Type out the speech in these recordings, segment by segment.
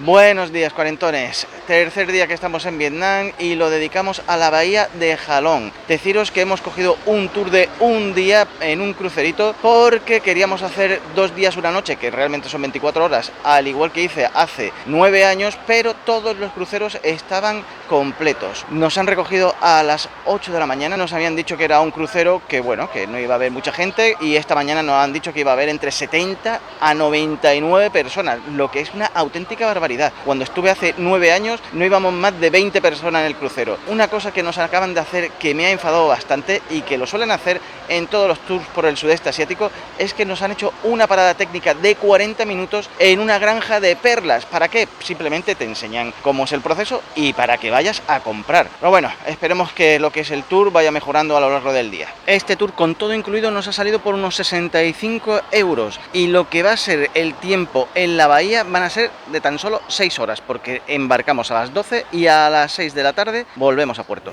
Buenos días, cuarentones. Tercer día que estamos en Vietnam y lo dedicamos a la bahía de Ha Long. Deciros que hemos cogido un tour de un día en un crucerito porque queríamos hacer 2 días una noche, que realmente son 24 horas, al igual que hice hace 9 años, pero todos los cruceros estaban completos. Nos han recogido a las 8 de la mañana, nos habían dicho que era un crucero que bueno, que no iba a haber mucha gente, y esta mañana nos han dicho que iba a haber entre 70 a 99 personas, lo que es una auténtica barbaridad. Cuando estuve hace 9 años no íbamos más de 20 personas en el crucero. Una cosa que nos acaban de hacer que me ha enfadado bastante y que lo suelen hacer en todos los tours por el sudeste asiático es que nos han hecho una parada técnica de 40 minutos en una granja de perlas. ¿Para qué? Simplemente te enseñan cómo es el proceso y para que vayas a comprar. Pero bueno, esperemos que lo que es el tour vaya mejorando a lo largo del día. Este tour con todo incluido nos ha salido por unos 65 euros y lo que va a ser el tiempo en la bahía van a ser de tan solo 6 horas, porque embarcamos a las 12 y a las 6 de la tarde volvemos a puerto.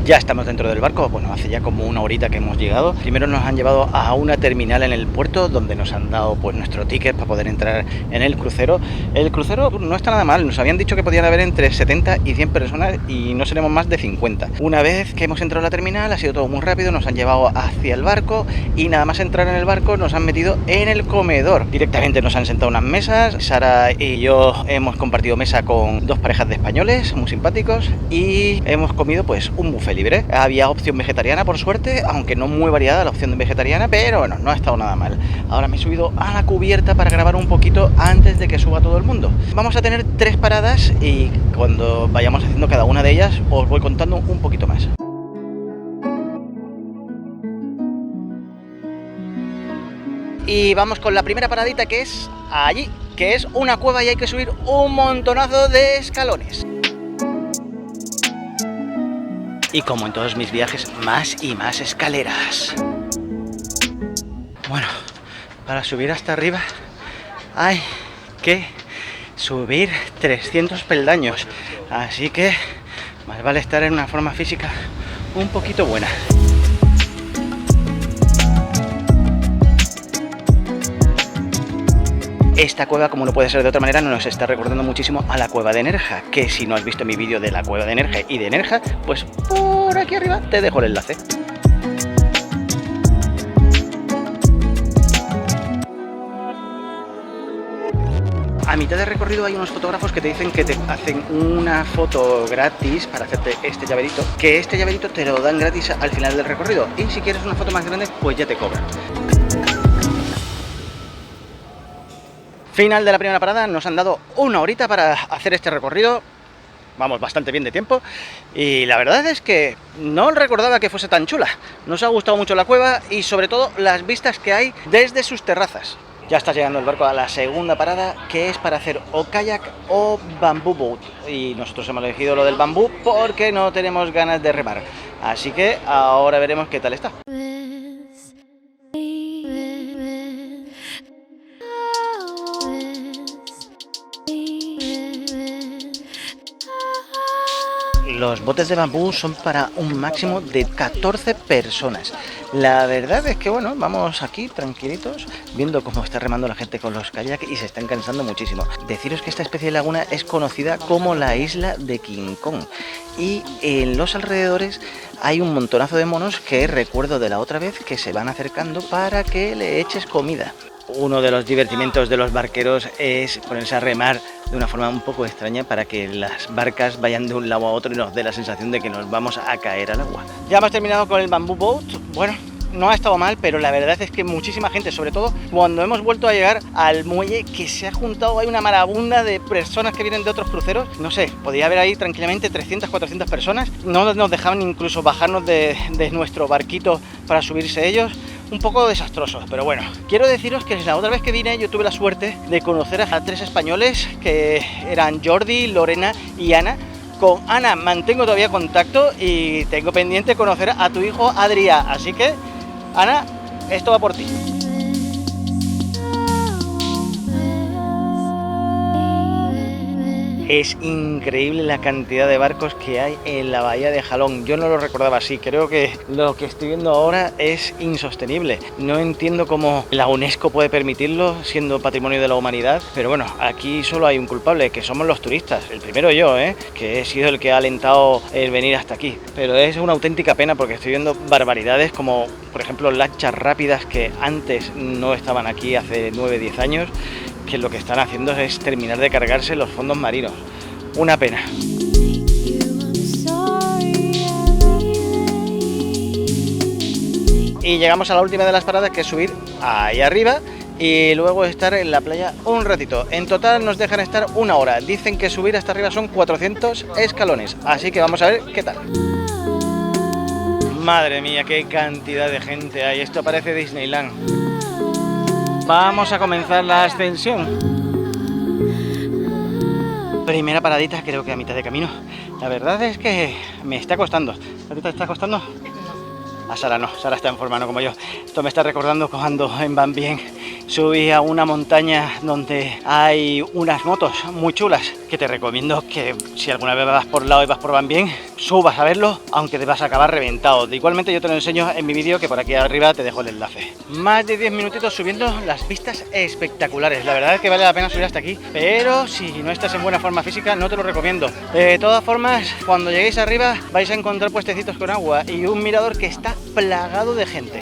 Ya estamos dentro del barco, bueno, hace ya como una horita que hemos llegado. Primero nos han llevado a una terminal en el puerto donde nos han dado pues nuestro ticket para poder entrar en el crucero. El crucero no está nada mal, nos habían dicho que podían haber entre 70 y 100 personas y no seremos más de 50. Una vez que hemos entrado a la terminal ha sido todo muy rápido, nos han llevado hacia el barco y nada más entrar en el barco nos han metido en el comedor. Directamente nos han sentado unas mesas, Sara y yo hemos compartido mesa con 2 parejas de españoles muy simpáticos y hemos comido pues un buffet libre. Había opción vegetariana por suerte, aunque no muy variada la opción vegetariana, pero bueno, no ha estado nada mal. Ahora me he subido a la cubierta para grabar un poquito antes de que suba todo el mundo. Vamos a tener 3 paradas y cuando vayamos haciendo cada una de ellas os voy contando un poquito más. Y vamos con la primera paradita, que es allí, que es una cueva y hay que subir un montonazo de escalones. Y como en todos mis viajes, más y más escaleras. Bueno, para subir hasta arriba hay que subir 300 peldaños. Así que más vale estar en una forma física un poquito buena. Esta cueva, como no puede ser de otra manera, nos está recordando muchísimo a la cueva de Nerja, que si no has visto mi vídeo de la cueva de Nerja y de Nerja, pues por aquí arriba te dejo el enlace. A mitad de recorrido hay unos fotógrafos que te dicen que te hacen una foto gratis para hacerte este llaverito, que este llaverito te lo dan gratis al final del recorrido y si quieres una foto más grande, pues ya te cobran. Final de la primera parada, nos han dado una horita para hacer este recorrido. Vamos bastante bien de tiempo y la verdad es que no recordaba que fuese tan chula. Nos ha gustado mucho la cueva y sobre todo las vistas que hay desde sus terrazas. Ya está llegando el barco a la segunda parada, que es para hacer o kayak o bamboo boat. Y nosotros hemos elegido lo del bambú porque no tenemos ganas de remar. Así que ahora veremos qué tal está. Los botes de bambú son para un máximo de 14 personas. La verdad es que bueno, vamos aquí tranquilitos, viendo cómo está remando la gente con los kayaks y se están cansando muchísimo. Deciros que esta especie de laguna es conocida como la isla de King Kong. Y en los alrededores hay un montonazo de monos que recuerdo de la otra vez que se van acercando para que le eches comida. Uno de los divertimientos de los barqueros es ponerse a remar de una forma un poco extraña para que las barcas vayan de un lado a otro y nos dé la sensación de que nos vamos a caer al agua. Ya hemos terminado con el bamboo boat. Bueno, no ha estado mal, pero la verdad es que muchísima gente, sobre todo cuando hemos vuelto a llegar al muelle, que se ha juntado, hay una marabunda de personas que vienen de otros cruceros. No sé, podría haber ahí tranquilamente 300, 400 personas. No nos dejaban incluso bajarnos de nuestro barquito para subirse ellos. Un poco desastrosos, pero bueno, quiero deciros que la otra vez que vine yo tuve la suerte de conocer a 3 españoles que eran Jordi, Lorena y Ana. Con Ana mantengo todavía contacto y tengo pendiente conocer a tu hijo Adrián, así que Ana, esto va por ti. Es increíble la cantidad de barcos que hay en la bahía de Jalón. Yo no lo recordaba así. Creo que lo que estoy viendo ahora es insostenible. No entiendo cómo la UNESCO puede permitirlo siendo patrimonio de la humanidad. Pero bueno, aquí solo hay un culpable, que somos los turistas. El primero yo, que he sido el que ha alentado el venir hasta aquí. Pero es una auténtica pena porque estoy viendo barbaridades como, por ejemplo, lanchas rápidas que antes no estaban aquí hace 9-10 años, que lo que están haciendo es terminar de cargarse los fondos marinos. Una pena. Y llegamos a la última de las paradas, que es subir ahí arriba y luego estar en la playa un ratito. En total nos dejan estar 1 hora. Dicen que subir hasta arriba son 400 escalones, así que vamos a ver qué tal. Madre mía, qué cantidad de gente hay. Esto parece Disneyland. Vamos a comenzar la ascensión. Primera paradita, creo que a mitad de camino. La verdad es que me está costando. ¿A ti te está costando? A Sara no, Sara está en forma, no como yo. Esto me está recordando cuando en Van Bien subí a una montaña donde hay unas motos muy chulas, que te recomiendo que si alguna vez vas por lado y vas por Van Bien, subas a verlo, aunque te vas a acabar reventado. Igualmente yo te lo enseño en mi vídeo, que por aquí arriba te dejo el enlace. Más de 10 minutitos subiendo, las vistas espectaculares. La verdad es que vale la pena subir hasta aquí, pero si no estás en buena forma física no te lo recomiendo. De todas formas, cuando lleguéis arriba vais a encontrar puestecitos con agua y un mirador que está plagado de gente.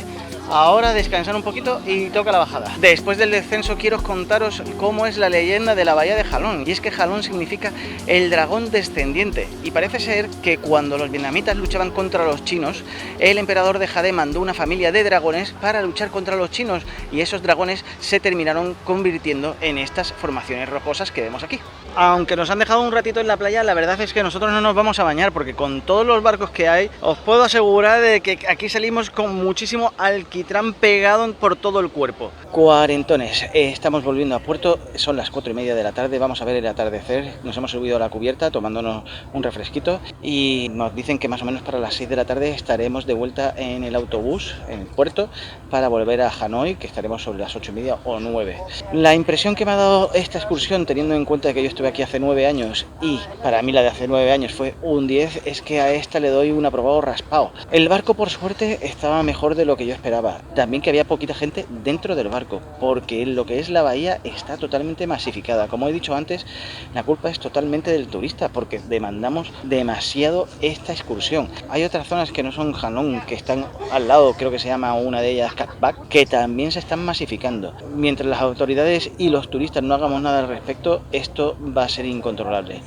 Ahora descansar un poquito y toca la bajada. Después del descenso quiero contaros cómo es la leyenda de la bahía de Jalón. Y es que Jalón significa el dragón descendiente. Y parece ser que cuando los vietnamitas luchaban contra los chinos, el emperador de Jade mandó una familia de dragones para luchar contra los chinos. Y esos dragones se terminaron convirtiendo en estas formaciones rocosas que vemos aquí. Aunque nos han dejado un ratito en la playa, la verdad es que nosotros no nos vamos a bañar, porque con todos los barcos que hay, os puedo asegurar de que aquí salimos con muchísimo alquitrán pegado por todo el cuerpo. Cuarentones, estamos volviendo a puerto, son las 4:30 de la tarde, vamos a ver el atardecer. Nos hemos subido a la cubierta tomándonos un refresquito y nos dicen que más o menos para las 6 de la tarde estaremos de vuelta en el autobús, en el puerto, para volver a Hanoi, que estaremos sobre las 8:30 o 9. La impresión que me ha dado esta excursión, teniendo en cuenta que yo estuve aquí hace 9 años y para mí la de hace 9 años fue un 10, es que a esta le doy un aprobado raspado. El barco, por suerte, estaba mejor de lo que yo esperaba. También que había poquita gente dentro del barco, porque lo que es la bahía está totalmente masificada. Como he dicho antes, la culpa es totalmente del turista, porque demandamos demasiado esta excursión. Hay otras zonas que no son Jalón, que están al lado, creo que se llama una de ellas Cat Back, que también se están masificando. Mientras las autoridades y los turistas no hagamos nada al respecto, esto va a ser incontrolable.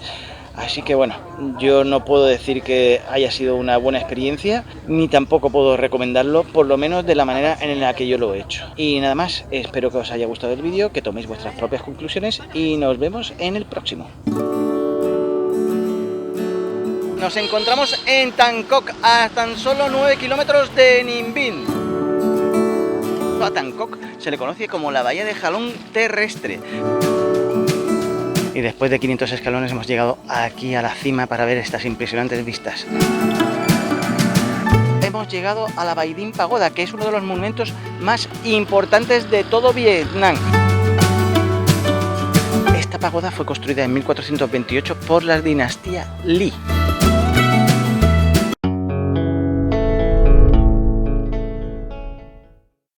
Así que bueno, yo no puedo decir que haya sido una buena experiencia, ni tampoco puedo recomendarlo, por lo menos de la manera en la que yo lo he hecho. Y nada más, espero que os haya gustado el vídeo, que toméis vuestras propias conclusiones y nos vemos en el próximo. Nos encontramos en Tangkok, a tan solo 9 kilómetros de Ninh Binh. A Tangkok se le conoce como la bahía de Jalón terrestre. Y después de 500 escalones hemos llegado aquí a la cima para ver estas impresionantes vistas. Hemos llegado a la Bai Dinh Pagoda, que es uno de los monumentos más importantes de todo Vietnam. Esta pagoda fue construida en 1428 por la dinastía Ly.